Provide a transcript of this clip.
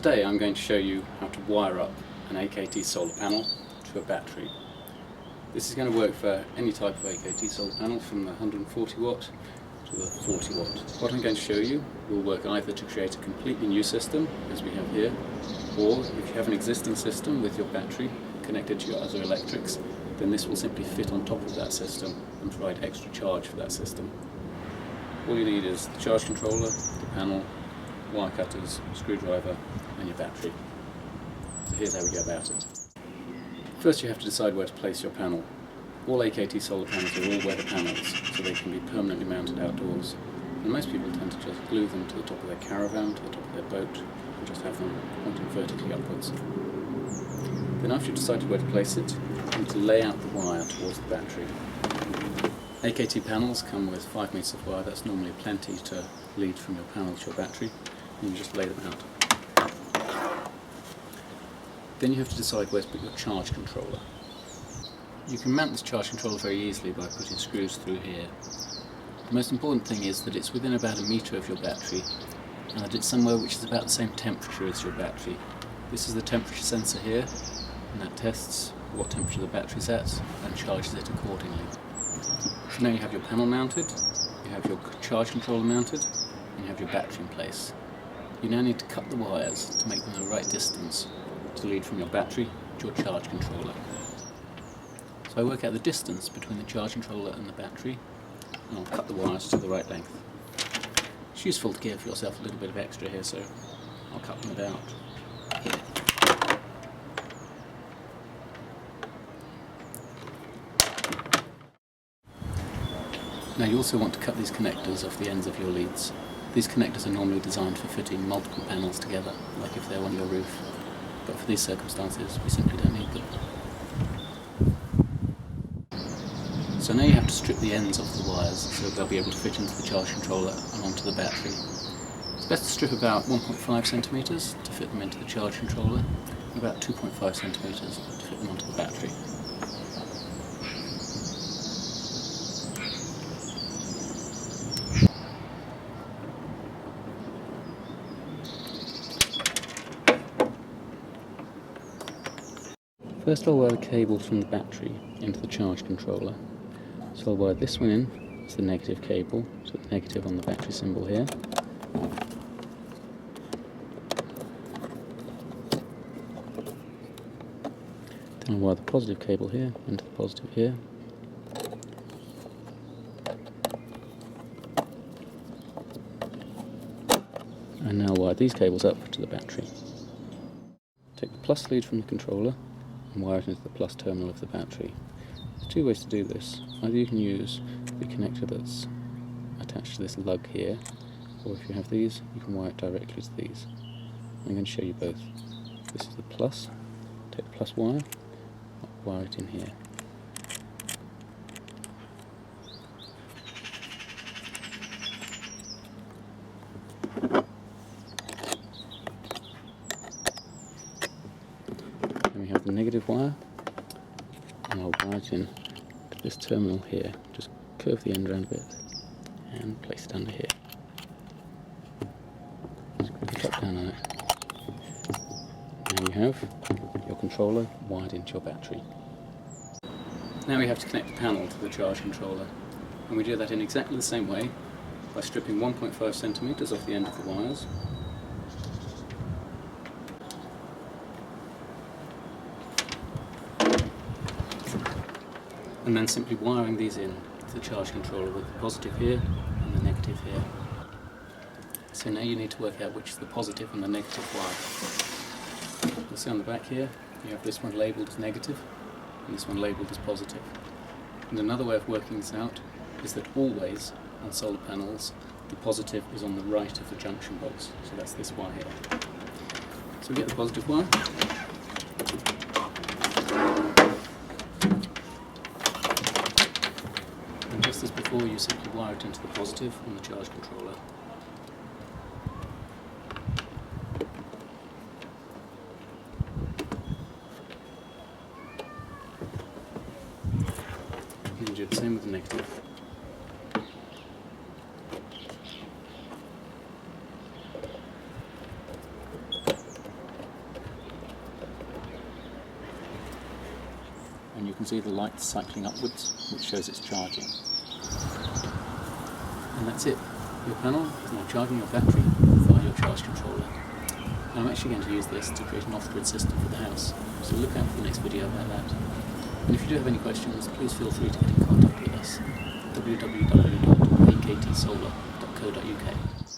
Today I'm going to show you how to wire up an AKT solar panel to a battery. This is going to work for any type of AKT solar panel from the 140 watt to the 40 watt. What I'm going to show you will work either to create a completely new system, as we have here, or if you have an existing system with your battery connected to your other electrics, then this will simply fit on top of that system and provide extra charge for that system. All you need is the charge controller, the panel, wire cutters, screwdriver and your battery. So here's how we go about it. First you have to decide where to place your panel. All AKT solar panels are all weather panels, so they can be permanently mounted outdoors. And most people tend to just glue them to the top of their caravan, to the top of their boat, and just have them pointing vertically upwards. Then after you've decided where to place it, you need to lay out the wire towards the battery. AKT panels come with 5 meters of wire. That's normally plenty to lead from your panel to your battery, and you just lay them out. Then you have to decide where to put your charge controller. You can mount this charge controller very easily by putting screws through here. The most important thing is that it's within about 1 meter of your battery, and that it's somewhere which is about the same temperature as your battery. This is the temperature sensor here, and that tests what temperature the battery is at and charges it accordingly. So now you have your panel mounted, you have your charge controller mounted, and you have your battery in place. You now need to cut the wires to make them the right distance to lead from your battery to your charge controller. So I work out the distance between the charge controller and the battery, and I'll cut the wires to the right length. It's useful to give yourself a little bit of extra here, so I'll cut them about here. Now you also want to cut these connectors off the ends of your leads. These connectors are normally designed for fitting multiple panels together, like if they're on your roof. But for these circumstances, we simply don't need them. So now you have to strip the ends off the wires so that they'll be able to fit into the charge controller and onto the battery. It's best to strip about 1.5 centimeters to fit them into the charge controller, and about 2.5 centimeters to fit them onto the battery. First I'll wire the cables from the battery into the charge controller. So I'll wire this one in, it's the negative cable, so the negative on the battery symbol here. Then I'll wire the positive cable here into the positive here. And now wire these cables up to the battery. Take the plus lead from the controller and wire it into the plus terminal of the battery. There's 2 ways to do this. Either you can use the connector that's attached to this lug here, or if you have these, you can wire it directly to these. I'm going to show you both. This is the plus. Take the plus wire, wire it in here. Then we have the negative wire, and I'll wire it in to this terminal here. Just curve the end around a bit and place it under here. Screw the top down on it. Now you have your controller wired into your battery. Now we have to connect the panel to the charge controller, and we do that in exactly the same way by stripping 1.5 centimeters off the end of the wires. And then simply wiring these in to the charge controller with the positive here and the negative here. So now you need to work out which is the positive and the negative wire. You'll see on the back here, you have this one labelled as negative and this one labelled as positive. And another way of working this out is that always on solar panels the positive is on the right of the junction box, so that's this wire here. So we get the positive wire. And just as before, you simply wire it into the positive on the charge controller. And you do the same with the negative. and you can see the light cycling upwards, which shows it's charging. And that's it. Your panel is now charging your battery via your charge controller. And I'm actually going to use this to create an off-grid system for the house, so look out for the next video about that. And if you do have any questions, please feel free to get in contact with us. www.aktsolar.co.uk